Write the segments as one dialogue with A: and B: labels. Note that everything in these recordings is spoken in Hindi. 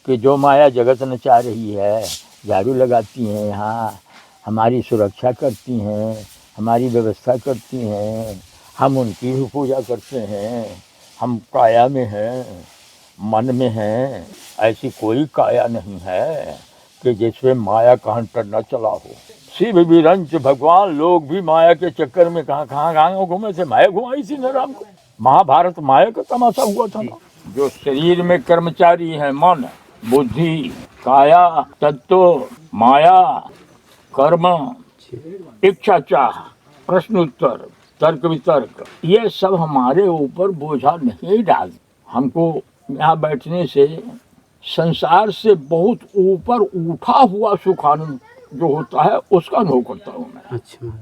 A: कि जो माया जगत नचा रही है, झाड़ू लगाती हैं यहाँ, हमारी सुरक्षा करती हैं, हमारी व्यवस्था करती हैं, हम उनकी भी पूजा करते हैं। हम काया में हैं, मन में हैं, ऐसी कोई काया नहीं है कि जिसमें माया का हंटर न चला हो। शिव भी रंच भगवान लोग भी माया के चक्कर में कहाँ घूमे थे, माया घुमाई थी न राम को। महाभारत माया का तमाशा हुआ था ना। जो शरीर में कर्मचारी है, मन, बुद्धि, काया, तत्व, माया, कर्म, इच्छा, चाह, प्रश्न उत्तर, तर्क वितर्क, ये सब हमारे ऊपर बोझा नहीं डाल। हमको यहाँ बैठने से संसार से बहुत ऊपर उठा हुआ सुखानंद जो होता है उसका अनुभव करता हूँ मैं।
B: अच्छा।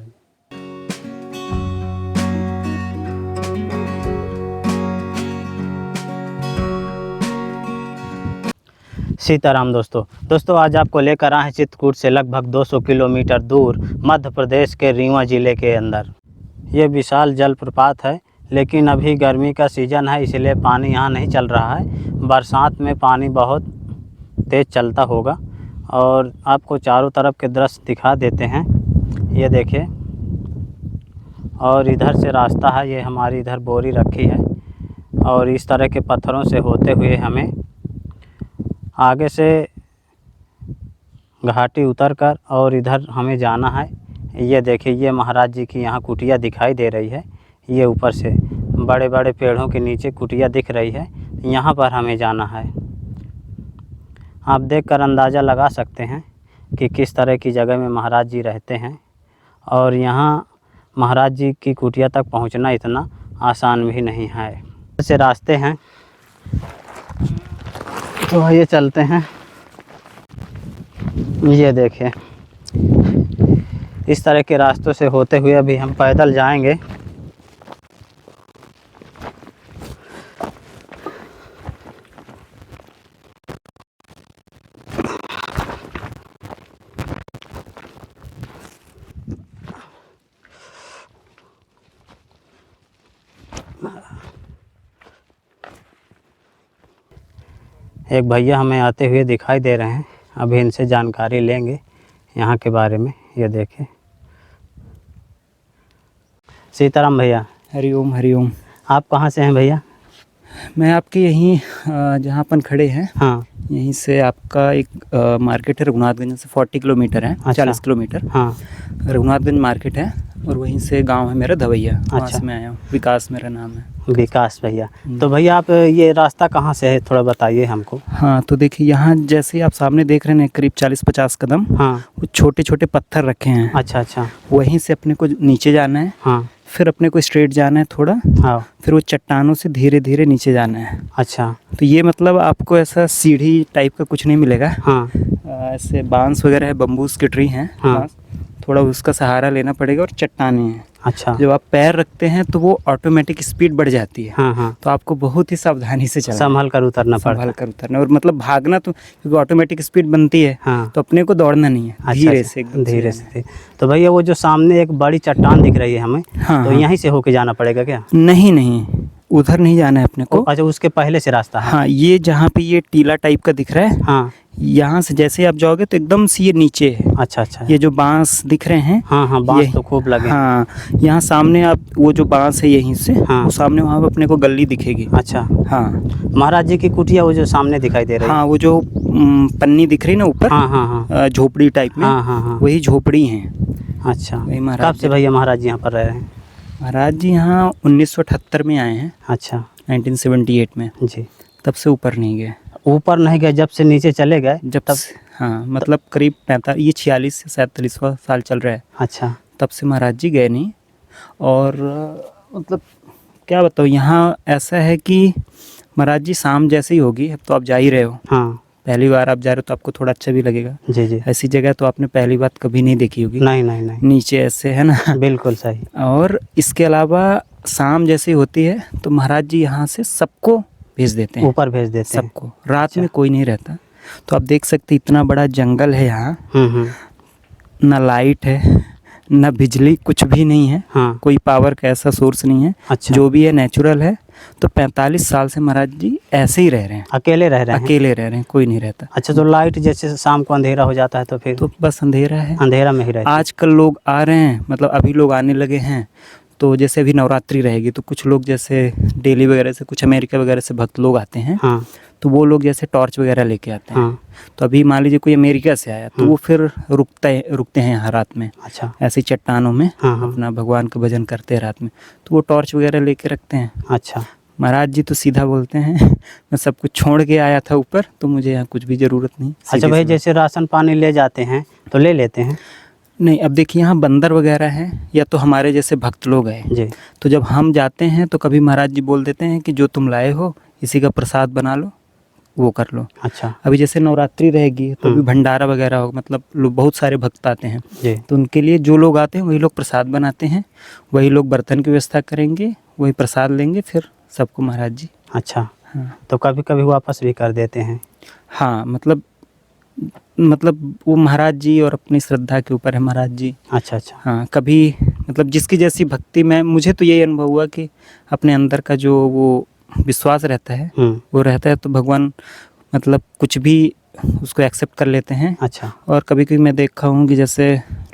B: सीताराम दोस्तों आज आपको लेकर आए हैं चित्रकूट से लगभग 200 किलोमीटर दूर मध्य प्रदेश के रीवा ज़िले के अंदर। ये विशाल जलप्रपात है, लेकिन अभी गर्मी का सीज़न है इसलिए पानी यहाँ नहीं चल रहा है। बरसात में पानी बहुत तेज़ चलता होगा और आपको चारों तरफ के दृश्य दिखा देते हैं। ये देखिए, और इधर से रास्ता है, ये हमारी इधर बोरी रखी है और इस तरह के पत्थरों से होते हुए हमें आगे से घाटी उतरकर और इधर हमें जाना है। ये देखिए, ये महाराज जी की यहाँ कुटिया दिखाई दे रही है। ये ऊपर से बड़े बड़े पेड़ों के नीचे कुटिया दिख रही है, यहाँ पर हमें जाना है। आप देखकर अंदाज़ा लगा सकते हैं कि किस तरह की जगह में महाराज जी रहते हैं। और यहाँ महाराज जी की कुटिया तक पहुँचना इतना आसान भी नहीं है। ऐसे रास्ते हैं तो ये चलते हैं। ये देखिए, इस तरह के रास्तों से होते हुए अभी हम पैदल जाएंगे। एक भैया हमें आते हुए दिखाई दे रहे हैं, अभी इनसे जानकारी लेंगे यहाँ के बारे में। ये देखें। सीताराम भैया।
C: हरिओम हरिओम।
B: आप कहाँ से हैं भैया?
C: मैं आपके यहीं जहाँ अपन खड़े हैं,
B: हाँ,
C: यहीं से आपका एक मार्केट है, रघुनाथगंज से 40 किलोमीटर है।
B: अच्छा।
C: 40 किलोमीटर।
B: हाँ,
C: रघुनाथगंज मार्केट है और वहीं से गांव है मेरा धवैया। वहाँ
B: अच्छा।
C: से मैं आया हूँ। विकास मेरा नाम है।
B: विकास भैया। तो भैया आप ये रास्ता कहाँ से है, थोड़ा बताइए हमको।
C: हाँ, तो देखिए, यहाँ जैसे आप सामने देख रहे हैं करीब 40-50 कदम,
B: हाँ,
C: वो छोटे छोटे पत्थर रखे हैं।
B: अच्छा अच्छा।
C: वहीं से अपने को नीचे जाना है।
B: हाँ
C: फिर अपने को स्ट्रेट जाना है थोड़ा।
B: हाँ।
C: फिर वो चट्टानों से धीरे धीरे नीचे जाना है।
B: अच्छा।
C: तो ये मतलब आपको ऐसा सीढ़ी टाइप का कुछ नहीं मिलेगा।
B: हाँ
C: ऐसे बांस वगैरह है, बम्बूस के ट्री हैं।
B: हाँ।
C: बांस, थोड़ा उसका सहारा लेना पड़ेगा और चट्टानें हैं।
B: अच्छा।
C: जब आप पैर रखते हैं तो वो ऑटोमेटिक स्पीड बढ़ जाती है।
B: हाँ हाँ।
C: तो आपको बहुत ही सावधानी से चलना,
B: संभल कर उतरना पड़ता
C: संभल
B: है।
C: कर उतरना। और मतलब भागना तो, क्योंकि ऑटोमेटिक स्पीड बनती है।
B: हाँ।
C: तो अपने को दौड़ना नहीं है,
B: अच्छा,
C: धीरे
B: अच्छा,
C: से, एकदम
B: धीरे
C: जाना है।
B: से। तो भैया वो जो सामने एक बड़ी चट्टान दिख रही है हमें,
C: हाँ,
B: तो
C: हाँ।
B: यहीं से होके जाना पड़ेगा क्या?
C: नहीं नहीं, उधर नहीं जाना है अपने को।
B: अच्छा, उसके पहले से रास्ता है?
C: हाँ, ये जहाँ पे ये टीला टाइप का दिख रहा है,
B: हाँ।
C: यहाँ से जैसे ही आप जाओगे तो एकदम से ये नीचे है।
B: अच्छा अच्छा।
C: ये जो बांस दिख रहे हैं,
B: हाँ हाँ, बांस तो खूब लगे।
C: हाँ, यहाँ सामने आप वो जो बांस है यहीं से,
B: हाँ।
C: वो सामने वहाँ पे अपने को गली दिखेगी।
B: अच्छा।
C: हाँ,
B: महाराज जी की कुटिया वो जो सामने दिखाई दे रही है?
C: हाँ, वो जो पन्नी दिख रही ना ऊपर,
B: हाँ हाँ हाँ।
C: झोपड़ी टाइप में,
B: हाँ हाँ हाँ।
C: वही झोपड़ी है।
B: अच्छा।
C: वही महाराज
B: कब से भैया महाराज जी यहाँ पर रह रहे हैं?
C: महाराज जी यहाँ 1978 में आए हैं।
B: अच्छा।
C: 1978 में।
B: जी।
C: तब से ऊपर नहीं गए।
B: ऊपर नहीं गए, जब से नीचे चले गए
C: जब
B: तब?
C: हाँ, मतलब करीब 45, ये 46 से 47वां साल चल रहा है।
B: अच्छा।
C: तब से महाराज जी गए नहीं। और मतलब क्या बताऊँ, यहाँ ऐसा है कि महाराज जी शाम जैसे ही होगी, अब तो आप जा ही रहे हो,
B: हाँ।
C: पहली बार आप जा रहे हो तो आपको थोड़ा अच्छा भी लगेगा।
B: जी जी।
C: ऐसी जगह तो आपने पहली बार कभी नहीं देखी होगी।
B: नहीं नहीं नहीं।
C: नीचे ऐसे है ना।
B: बिल्कुल सही।
C: और इसके अलावा शाम जैसे होती है तो महाराज जी यहाँ से सबको भेज देते हैं,
B: ऊपर भेज देते हैं
C: सबको। रात
B: अच्छा।
C: में कोई नहीं रहता। तो आप देख सकते इतना बड़ा जंगल है यहाँ,
B: हम्म।
C: ना लाइट है, ना बिजली, कुछ भी नहीं है।
B: हाँ।
C: कोई पावर का ऐसा सोर्स नहीं है।
B: अच्छा।
C: जो भी है नेचुरल है। तो 45 साल से महाराज जी ऐसे ही रह रहे हैं,
B: अकेले रह रहे हैं?
C: अकेले रह रहे हैं, कोई नहीं रहता।
B: अच्छा, तो लाइट जैसे शाम को अंधेरा हो जाता है तो फिर
C: तो बस अंधेरा है,
B: अंधेरा में ही रहते हैं?
C: आजकल लोग आ रहे हैं, मतलब अभी लोग आने लगे हैं। तो जैसे अभी नवरात्रि रहेगी तो कुछ लोग जैसे दिल्ली वगैरह से, कुछ अमेरिका वगैरह से भक्त लोग आते हैं।
B: हाँ।
C: तो वो लोग जैसे टॉर्च वगैरह लेके आते हैं।
B: हाँ।
C: तो अभी मान लीजिए कोई अमेरिका से आया तो वो फिर रुकते हैं यहाँ रात में,
B: अच्छा।
C: ऐसी चट्टानों में।
B: हाँ, हाँ।
C: अपना भगवान का भजन करते हैं रात में, तो वो टॉर्च वगैरह लेके रखते हैं।
B: अच्छा।
C: महाराज जी तो सीधा बोलते हैं मैं सब कुछ छोड़ के आया था ऊपर, तो मुझे यहाँ कुछ भी ज़रूरत नहीं।
B: अच्छा
C: सीधे
B: भाई,
C: से
B: जैसे राशन पानी ले जाते हैं तो ले लेते हैं?
C: नहीं, अब देखिए यहाँ बंदर वगैरह हैं या तो हमारे जैसे भक्त लोग हैं।
B: जी।
C: तो जब हम जाते हैं तो कभी महाराज जी बोल देते हैं कि जो तुम लाए हो इसी का प्रसाद बना लो, वो कर लो।
B: अच्छा।
C: अभी जैसे नवरात्रि रहेगी तो अभी भंडारा वगैरह हो, मतलब बहुत सारे भक्त आते हैं।
B: जी।
C: तो उनके लिए जो लोग आते हैं वही लोग प्रसाद बनाते हैं, वही लोग बर्तन की व्यवस्था करेंगे, वही प्रसाद लेंगे, फिर सबको महाराज जी।
B: अच्छा।
C: हाँ।
B: तो कभी कभी वापस भी कर देते हैं?
C: हाँ, मतलब वो महाराज जी और अपनी श्रद्धा के ऊपर है महाराज जी।
B: अच्छा। अच्छा।
C: हाँ, कभी मतलब जिसकी जैसी भक्ति में, मुझे तो यही अनुभव हुआ कि अपने अंदर का जो वो विश्वास रहता है वो रहता है तो भगवान मतलब कुछ भी उसको एक्सेप्ट कर लेते हैं।
B: अच्छा।
C: और कभी कभी मैं देखा हूँ कि जैसे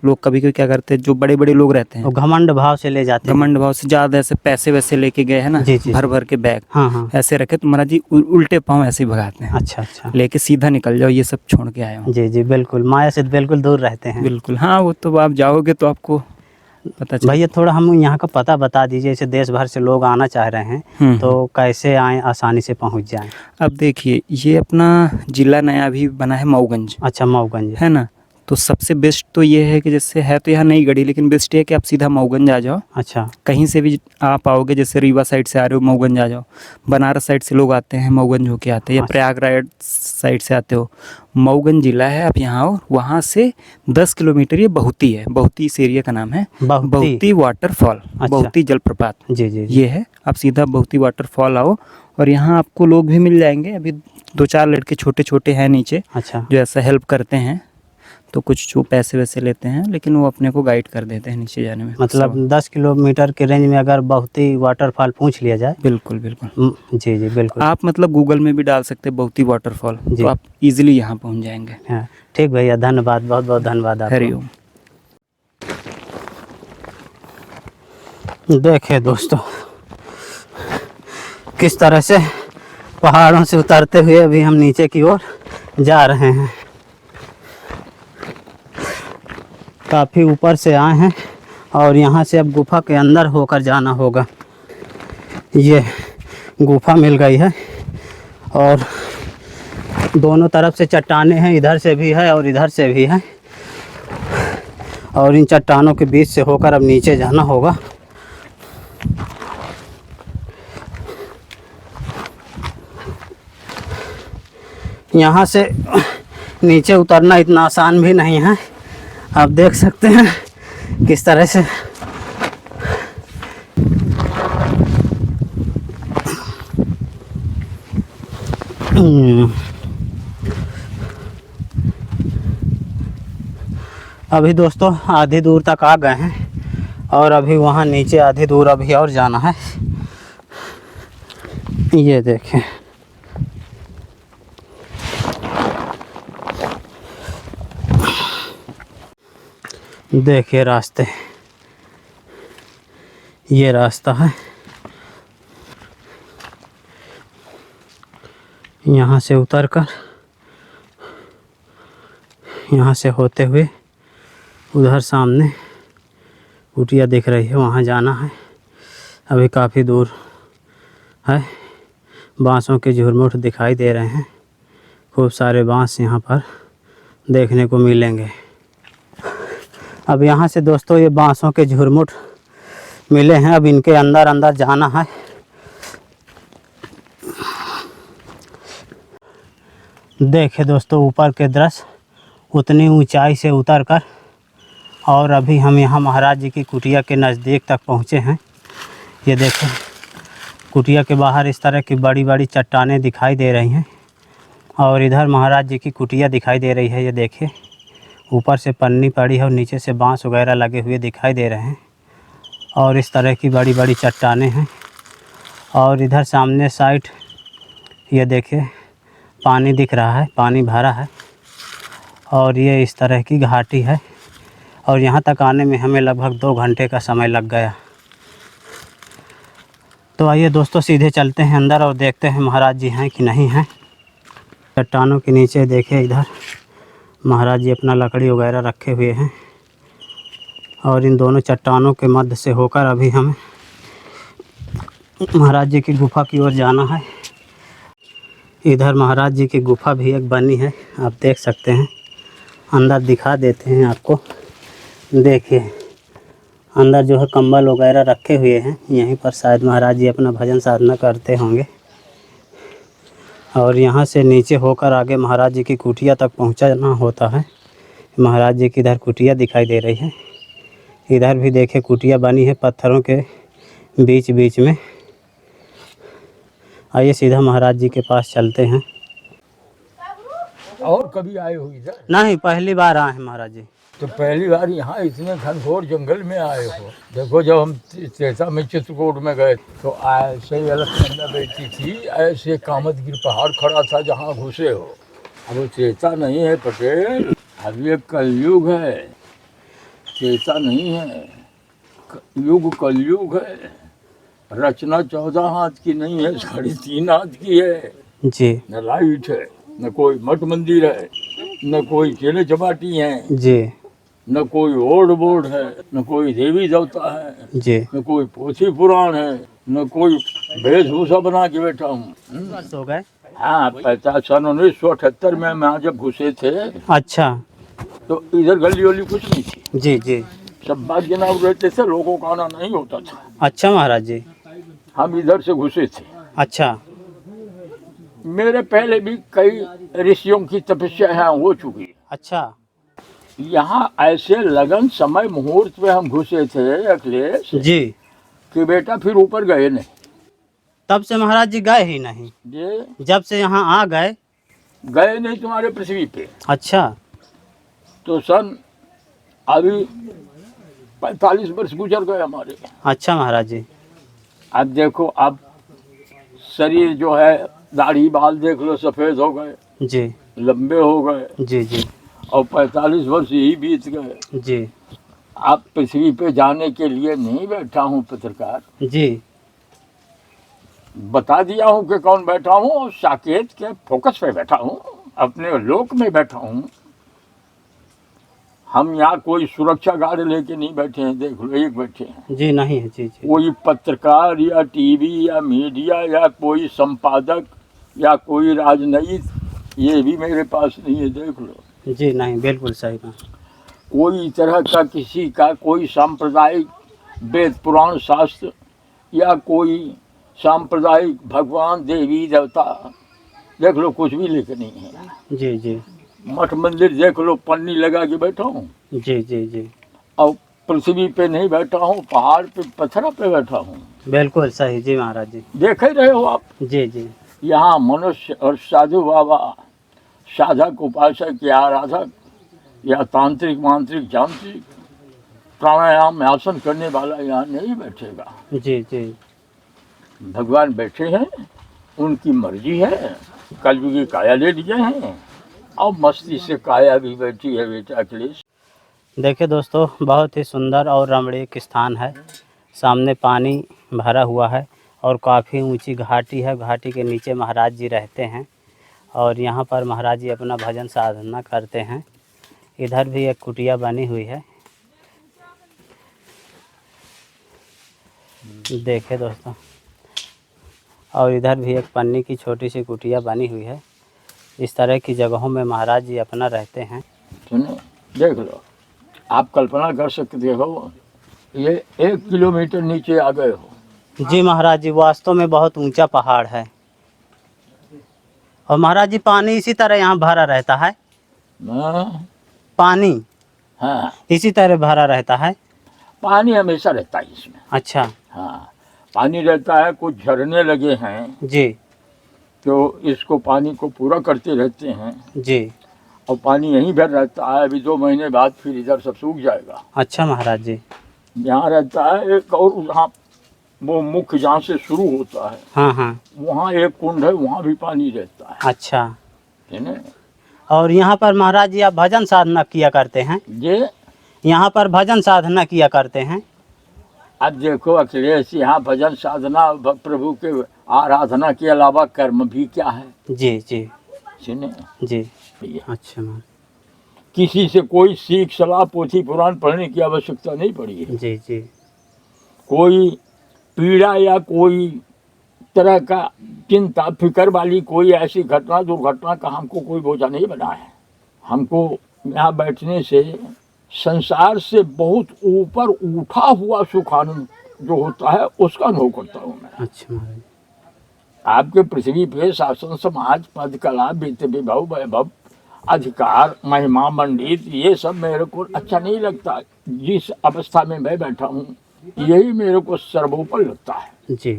C: लोग कभी कभी क्या करते हैं, जो बड़े बड़े लोग रहते हैं
B: वो घमंड भाव से ले जाते हैं?
C: घमंड भाव से ज़्यादा ऐसे पैसे वैसे लेके गए हैं ना,
B: जी, जी।
C: भर भर के बैग
B: हाँ, हाँ।
C: ऐसे रखे तो महाराज जी उल्टे पाँव ऐसे ही भगाते हैं।
B: अच्छा। अच्छा।
C: लेके सीधा निकल जाओ, ये सब छोड़ के आए हो।
B: जी जी, बिल्कुल, माया से बिल्कुल दूर रहते हैं।
C: बिल्कुल, हाँ, वो तो आप जाओगे तो आपको पता चल।
B: भैया थोड़ा हम यहाँ का पता बता दीजिए, जैसे देश भर से लोग आना चाह रहे हैं तो कैसे आएँ, आसानी से पहुँच जाएँ?
C: अब देखिए ये अपना जिला नया अभी बना है मऊगंज।
B: अच्छा, मऊगंज
C: है ना, तो सबसे बेस्ट तो ये है कि जैसे है तो यहाँ नई गढ़ी, लेकिन बेस्ट ये है कि आप सीधा मऊगंज आ जाओ।
B: अच्छा।
C: कहीं से भी आप आओगे, जैसे रीवा साइड से आ रहे हो मऊगंज आ जाओ, बनारस साइड से लोग आते हैं मऊगंज होके आते हैं, या प्रयागराज साइड से आते हो, मऊगंज जिला है, आप यहाँ आओ। वहाँ से 10 किलोमीटर ये बहुती है, बहुती इस एरिया का नाम है, बहुती वाटरफॉल।
B: अच्छा।
C: बहुती जलप्रपात
B: जी जी।
C: ये है। आप सीधा बहुती वाटरफॉल आओ और यहाँ आपको लोग भी मिल जाएंगे। अभी 2-4 लड़के छोटे छोटे हैं नीचे,
B: अच्छा।
C: जो ऐसा हेल्प करते हैं, तो कुछ जो पैसे वैसे लेते हैं, लेकिन वो अपने को गाइड कर देते हैं नीचे जाने में।
B: मतलब 10 किलोमीटर के रेंज में अगर बहुती वाटरफॉल पूछ लिया जाए?
C: बिल्कुल बिल्कुल।
B: जी जी, बिल्कुल।
C: आप मतलब गूगल में भी डाल सकते हैं बहुती वाटरफॉल, तो आप इजीली यहाँ पहुँच जाएंगे।
B: हाँ, ठीक भैया, धन्यवाद, बहुत बहुत धन्यवाद आपको।
C: हरिओम।
B: देखिए दोस्तों, किस तरह से पहाड़ों से उतरते हुए अभी हम नीचे की ओर जा रहे हैं। काफ़ी ऊपर से आए हैं और यहाँ से अब गुफा के अंदर होकर जाना होगा। ये गुफा मिल गई है और दोनों तरफ से चट्टानें हैं, इधर से भी है और इधर से भी है, और इन चट्टानों के बीच से होकर अब नीचे जाना होगा। यहाँ से नीचे उतरना इतना आसान भी नहीं है, आप देख सकते हैं किस तरह से अभी दोस्तों आधी दूर तक आ गए हैं और अभी वहाँ नीचे आधी दूर अभी और जाना है। ये देखें, देखिए रास्ते, ये रास्ता है। यहाँ से उतरकर यहाँ से होते हुए उधर सामने कुटिया दिख रही है, वहाँ जाना है। अभी काफ़ी दूर है। बांसों के झुरमुट दिखाई दे रहे हैं, खूब सारे बांस यहाँ पर देखने को मिलेंगे। अब यहाँ से दोस्तों ये बांसों के झुरमुट मिले हैं, अब इनके अंदर अंदर जाना है। देखिए दोस्तों, ऊपर के दृश्य उतनी ऊंचाई से उतरकर, और अभी हम यहाँ महाराज जी की कुटिया के नज़दीक तक पहुँचे हैं। ये देखें, कुटिया के बाहर इस तरह की बड़ी बड़ी चट्टानें दिखाई दे रही हैं और इधर महाराज जी की कुटिया दिखाई दे रही है। ये देखिए ऊपर से पन्नी पड़ी है और नीचे से बांस वगैरह लगे हुए दिखाई दे रहे हैं। और इस तरह की बड़ी बड़ी चट्टानें हैं। और इधर सामने साइड ये देखिए पानी दिख रहा है, पानी भरा है। और ये इस तरह की घाटी है और यहाँ तक आने में हमें लगभग 2 घंटे का समय लग गया। तो आइए दोस्तों सीधे चलते हैं अंदर और देखते हैं महाराज जी हैं कि नहीं हैं। चट्टानों के नीचे देखिए इधर महाराज जी अपना लकड़ी वगैरह रखे हुए हैं। और इन दोनों चट्टानों के मध्य से होकर अभी हमें महाराज जी की गुफा की ओर जाना है। इधर महाराज जी की गुफा भी एक बनी है, आप देख सकते हैं। अंदर दिखा देते हैं आपको। देखिए अंदर जो है कंबल वगैरह रखे हुए हैं। यहीं पर शायद महाराज जी अपना भजन साधना करते होंगे। और यहाँ से नीचे होकर आगे महाराज जी की कुटिया तक पहुँचना होता है। महाराज जी की इधर कुटिया दिखाई दे रही है। इधर भी देखिए कुटिया बनी है पत्थरों के बीच बीच में। आइए सीधा महाराज जी के पास चलते हैं।
A: और कभी आए हो इधर?
B: नहीं, पहली बार आए हैं महाराज जी।
A: तो पहली बार यहाँ इतने घनघोर जंगल में आए हो। देखो जब हम तेसा में चित्रकूट में गए तो ऐसे ही अलकनंदा बैठी थी, ऐसे कामतगिर पहाड़ खड़ा था जहाँ घुसे हो। अब वो तेसा नहीं है पटेल, अब ये कलयुग है, तेसा नहीं है। युग कलयुग है। रचना 14 हाथ की नहीं है, 3.5 हाथ की है।
B: जी
A: न लाइट है, न कोई मठ मंदिर है, न कोई केले चपाटी है,
B: जी
A: न कोई ओड बोर्ड है, न कोई देवी देवता है,
B: जी।
A: न कोई पोथी पुराण है, न कोई वेशभूषा बना के बैठा हूँ।
B: हो गए।
A: हाँ, 1978 में मैं जब घुसे थे
B: अच्छा
A: तो इधर गली वली कुछ नहीं थी।
B: जी जी।
A: सब बात जनाब रहते थे, लोगों का आना नहीं होता था।
B: अच्छा महाराज जी।
A: हम इधर से घुसे थे।
B: अच्छा
A: मेरे पहले भी कई ऋषियों की तपस्या यहाँ हो चुकी है।
B: अच्छा
A: यहाँ ऐसे लगन समय मुहूर्त में हम घुसे थे अखिलेश
B: जी।
A: कि बेटा फिर ऊपर गए नहीं।
B: तब से महाराज जी गए ही नहीं?
A: ये
B: जब से यहाँ आ गए
A: गए नहीं तुम्हारे पृथ्वी पे।
B: अच्छा।
A: तो सन अभी 45 वर्ष गुजर गए हमारे।
B: अच्छा महाराज जी।
A: अब देखो, अब शरीर जो है, दाढ़ी बाल देख लो सफेद हो गए,
B: जी
A: लंबे हो गए,
B: जी जी
A: और 45 वर्ष यही बीत गए।
B: जी
A: अब पृथ्वी पे जाने के लिए नहीं बैठा हूँ पत्रकार,
B: जी।
A: बता दिया हूँ कि कौन बैठा हूँ, और साकेत के फोकस पे बैठा हूँ, अपने लोक में बैठा हूँ। हम यहाँ कोई सुरक्षा गार्ड लेके नहीं बैठे हैं, देख लो एक बैठे हैं।
B: जी नहीं है। जी जी
A: कोई पत्रकार या टीवी या मीडिया या कोई संपादक या कोई राजनीति, ये भी मेरे पास नहीं है, देख लो।
B: जी नहीं, बिल्कुल सही बात।
A: कोई तरह का किसी का कोई सांप्रदायिक वेद पुराण शास्त्र या कोई सांप्रदायिक भगवान देवी देवता, देख लो कुछ भी लेके नहीं है।
B: जी जी
A: मठ मंदिर देख लो, पन्नी लगा के बैठा हूँ।
B: जी जी जी।
A: और पृथ्वी पे नहीं बैठा हूँ, पहाड़ पे पत्थर पे बैठा हूँ।
B: बिल्कुल सही जी महाराज जी।
A: देख ही रहे हो आप।
B: जी जी
A: यहाँ मनुष्य और साधु बाबा, साधक उपासक या आराधक या तांत्रिक मांत्रिक यांत्रिक प्राणायाम आसन करने वाला यहाँ नहीं बैठेगा।
B: जी जी।
A: भगवान बैठे हैं, उनकी मर्जी है। कलयुग की काया ले लिए हैं और मस्ती से काया भी बैठी है बेटा अखिलेश।
B: देखिए दोस्तों, बहुत ही सुंदर और रमणीक स्थान है। सामने पानी भरा हुआ है और काफ़ी ऊंची घाटी है। घाटी के नीचे महाराज जी रहते हैं और यहाँ पर महाराज जी अपना भजन साधना करते हैं। इधर भी एक कुटिया बनी हुई है। देखिए दोस्तों, और इधर भी एक पन्नी की छोटी सी कुटिया बनी हुई है। इस तरह की जगहों में महाराज जी अपना रहते हैं।
A: सुनो, देख लो, आप कल्पना कर सकते हो, ये 1 किलोमीटर नीचे आ गए हो।
B: जी महाराज जी, वास्तव में बहुत ऊंचा पहाड़ है। और महाराज जी पानी इसी तरह यहाँ भरा रहता है?
A: हाँ,
B: पानी
A: हाँ,
B: इसी तरह भरा रहता है?
A: पानी हमेशा रहता है इसमें।
B: अच्छा।
A: हाँ, पानी रहता है। कुछ झरने लगे हैं
B: जी
A: जो इसको पानी को पूरा करते रहते हैं।
B: जी।
A: और पानी यहीं भर रहता है। अभी 2 महीने बाद फिर इधर सब सूख जाएगा।
B: अच्छा महाराज जी।
A: यहाँ रहता है एक, और वहाँ वो मुख्य जहाँ से शुरू होता है
B: हाँ हाँ।
A: वहाँ एक कुंड है, वहाँ भी पानी रहता है।
B: अच्छा।
A: है ना?
B: और यहाँ पर महाराज जी आप भजन साधना किया करते हैं?
A: ये
B: यहाँ पर भजन साधना किया करते हैं?
A: अब देखो अखिलेश, यहाँ भजन साधना प्रभु के आराधना के अलावा कर्म भी क्या है?
B: जी जी
A: सुने
B: जी।
A: ये
B: अच्छा महाराज।
A: किसी से कोई सीख सलाह पोथी पुराण पढ़ने की आवश्यकता नहीं पड़ी है।
B: जी जी।
A: कोई पीड़ा या कोई तरह का चिंता फिक्र वाली कोई ऐसी घटना दुर्घटना का हमको कोई बोझा नहीं बना है। हमको यहाँ बैठने से संसार से बहुत ऊपर उठा हुआ सुखानंद जो होता है उसका अनुभव करता हूँ मैं।
B: अच्छा महाराज।
A: आपके पृथ्वी पे शासन समाज पद कला वित्त विभव वैभव अधिकार महिमा मंडित ये सब मेरे को अच्छा नहीं लगता। जिस अवस्था में मैं बैठा हूँ यही मेरे को सर्वोपरि लगता है।
B: जी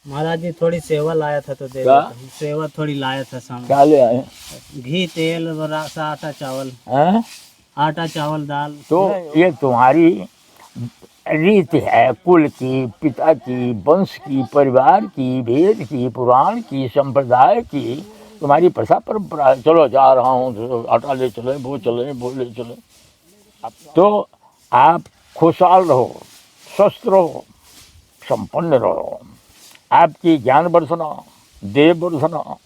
B: महाराज जी, थोड़ी सेवा लाया था तो दे
A: क्या?
B: देता हूँ। सेवा थोड़ी लाया था सामने।
A: क्या ले आए?
B: घी तेल सा आटा चावल।
A: हैं?
B: आटा चावल दाल।
A: तो ये तुम्हारी रीत है, कुल की, पिता की, वंश की, परिवार की, वेद की, पुराण की, संप्रदाय की तुम्हारी प्रथा परंपरा है। चलो जा रहा हूँ तो आटा ले चले, वो ले चले। तो आप खुशहाल रहो, स्वस्थ रहो, संपन्न रहो। आपकी ज्ञान वर्धना, देव वर्धना,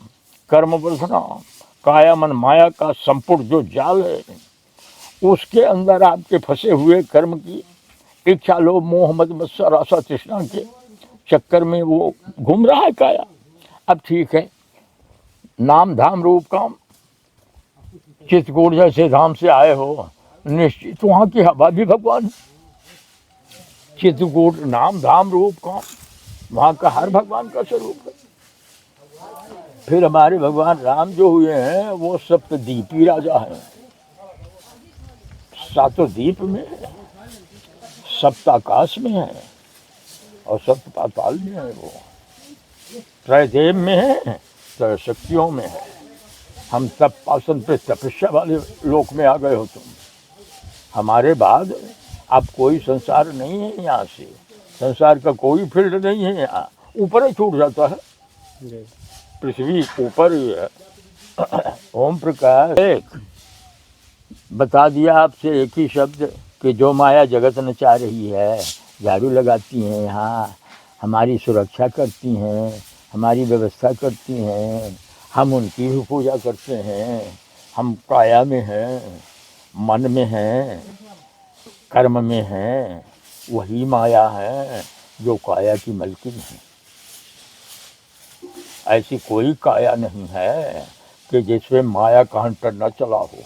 A: कर्म वर्धना, काया मन माया का संपूर्ण जो जाल है उसके अंदर आपके फंसे हुए कर्म की इच्छा लोभ मोह मद मत्सर आशा तृष्णा के चक्कर में वो घूम रहा है काया। अब ठीक है, नाम धाम रूप काम, चित्रकूट जैसे धाम से आए हो, निश्चित वहाँ की हवा भी भगवान है। चित्रकूट नाम धाम रूप काम, वहाँ का हर भगवान का स्वरूप है। फिर हमारे भगवान राम जो हुए हैं वो सप्तद्वीपी राजा हैं। 7 द्वीप में है, सप्ताकाश में है और सप्त पाताल में है। वो त्रयदेव में है, त्रय शक्तियों में है। हम तप पासन पे तपस्या वाले लोक में आ गए हो तुम। हमारे बाद अब कोई संसार नहीं है यहाँ से, संसार का कोई फील्ड नहीं है यहाँ, ऊपर ही छूट जाता है। पृथ्वी ऊपर ही है। ओम प्रकाश एक बता दिया आपसे एक ही शब्द कि जो माया जगत नचा रही है, झाड़ू लगाती हैं यहाँ, हमारी सुरक्षा करती हैं, हमारी व्यवस्था करती हैं, हम उनकी भी पूजा करते हैं। हम काया में हैं, मन में हैं, कर्म में हैं, वही माया है जो काया की मलकिन है। ऐसी कोई काया नहीं है कि जिसमें माया का हंटर न चला हो।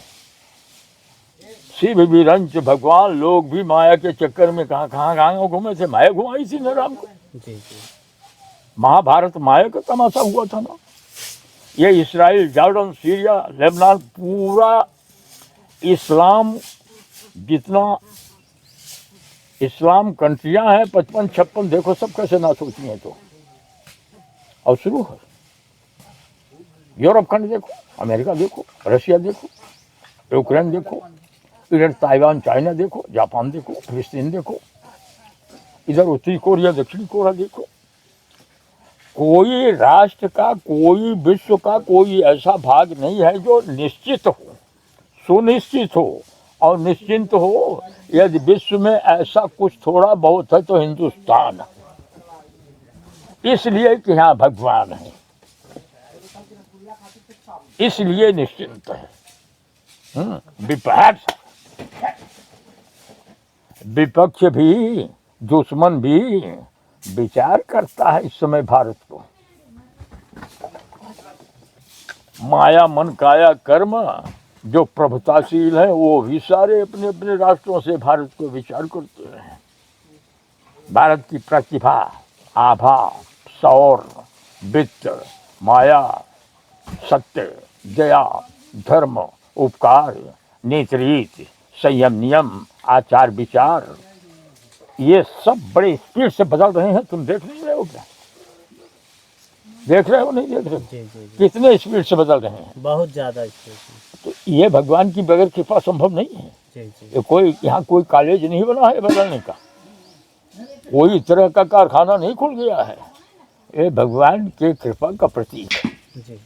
A: शिव विरंच भगवान लोग भी माया के चक्कर में कहाँ घूमे थे। माया घुमाई थी न राम को।
B: जी जी।
A: महाभारत माया का तमाशा हुआ था ना। ये इसराइल, जॉर्डन, सीरिया, लेबनान, पूरा इस्लाम, जितना इस्लाम कंट्रियां हैं 55-56 देखो सब कैसे नाश होती हैं। तो और शुरू है यूरोप खंड देखो, अमेरिका देखो, रशिया देखो, यूक्रेन देखो, इधर ताइवान चाइना देखो, जापान देखो, फिलिस्तीन देखो, इधर उत्तरी कोरिया दक्षिणी कोरिया देखो। कोई राष्ट्र का, कोई विश्व का कोई ऐसा भाग नहीं है जो निश्चित हो, सुनिश्चित हो और निश्चिंत हो। यदि विश्व में ऐसा कुछ थोड़ा बहुत है तो हिंदुस्तान, इसलिए कि यहाँ भगवान है, इसलिए निश्चिंत है। विपक्ष भी, दुश्मन भी विचार करता है इस समय भारत को। माया मन काया कर्म जो प्रभुताशील है वो भी सारे अपने अपने राष्ट्रों से भारत को विचार करते हैं। भारत की प्रतिभा, आभा, सौर, वित्त, माया, सत्य, दया, धर्म, उपकार, नीति रीति, संयम नियम, आचार विचार, ये सब बड़े स्पीड से बदल रहे हैं। तुम देख नहीं रहे हो क्या? देख रहे हो नहीं देख रहे?
B: जी जी जी।
A: कितने स्पीड से बदल रहे हैं?
B: बहुत ज़्यादा।
A: तो ये भगवान की बगैर कृपा संभव नहीं है।
B: जी जी
A: ये कोई यहाँ कोई कॉलेज नहीं बना है बदलने का, कोई तरह का कारखाना नहीं खुल गया है। ये भगवान के कृपा का प्रतीक है,
B: जी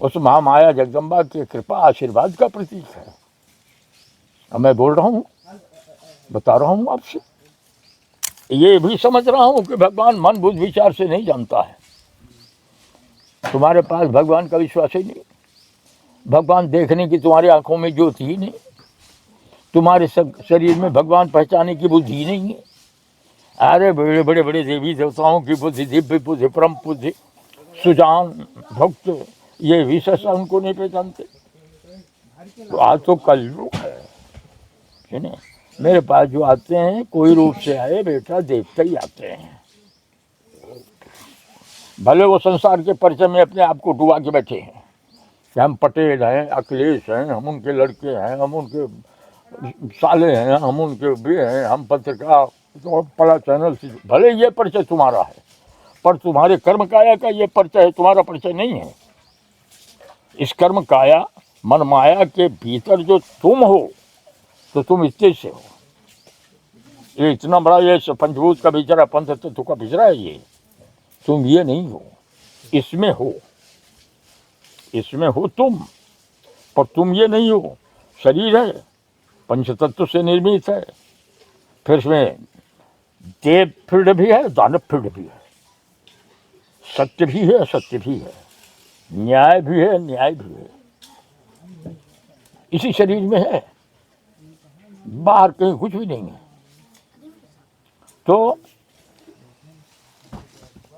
A: उस महामाया जगदम्बा की कृपा आशीर्वाद का प्रतीक है। अब मैं बोल रहा हूँ, बता रहा हूँ आपसे, ये भी समझ रहा हूँ कि भगवान मन बुद्धि विचार से नहीं जानता है। तुम्हारे पास भगवान का विश्वास ही नहीं, भगवान देखने की तुम्हारी आंखों में ज्योति ही नहीं, तुम्हारे शरीर में भगवान पहचाने की बुद्धि ही नहीं है। अरे बड़े बड़े बड़े देवी देवताओं की बुद्धि, दिव्य बुद्धि, परम बुद्धि, सुजान भक्त, ये विशेष उनको नहीं पहचानते। तो आज तो कलयुग है ना। मेरे पास जो आते हैं कोई रूप से आए बेटा, देखते ही आते हैं। भले वो संसार के परिचय में अपने आप को डुबा के बैठे हैं कि हम पटेल हैं, अखिलेश हैं, हम उनके लड़के हैं, हम उनके साले हैं, हम उनके भी हैं, हम पत्रकार, तो बड़ा चैनल से। भले ये परिचय तुम्हारा है, पर तुम्हारे कर्म काया का ये परिचय है, तुम्हारा परिचय नहीं है। इस कर्म काया मन माया के भीतर जो तुम हो, तो तुम इतने से हो। ये इतना बड़ा ये पंचभूत का बिचरा, पंच तत्व का बिचरा है ये, तुम ये नहीं हो, इसमें हो, इसमें हो तुम, पर तुम ये नहीं हो। शरीर है, पंचतत्व से निर्मित है, फिर इसमें देव फील्ड भी है, दानव फील्ड भी है, सत्य भी है, असत्य भी है, न्याय भी है, न्याय भी है, इसी शरीर में है, बाहर कहीं कुछ भी नहीं है। तो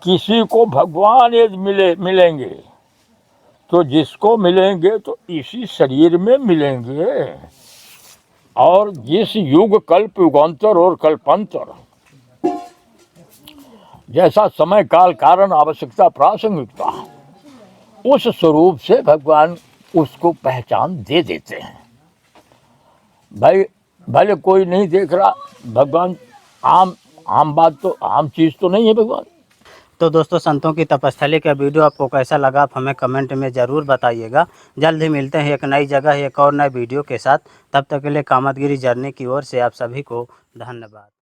A: किसी को भगवान यदि मिलेंगे तो जिसको मिलेंगे तो इसी शरीर में मिलेंगे। और जिस युग कल्प युगांतर और कल्पांतर, जैसा समय काल कारण आवश्यकता प्रासंगिकता, उस स्वरूप से भगवान उसको पहचान दे देते हैं। भाई भले कोई नहीं देख रहा, भगवान आम बात तो, आम चीज़ तो नहीं है भगवान।
B: तो दोस्तों, संतों की तपस्थली का वीडियो आपको कैसा लगा आप हमें कमेंट में ज़रूर बताइएगा। जल्द ही मिलते हैं एक नई जगह एक और नए वीडियो के साथ। तब तक के लिए कामतगिरी जर्नी की ओर से आप सभी को धन्यवाद।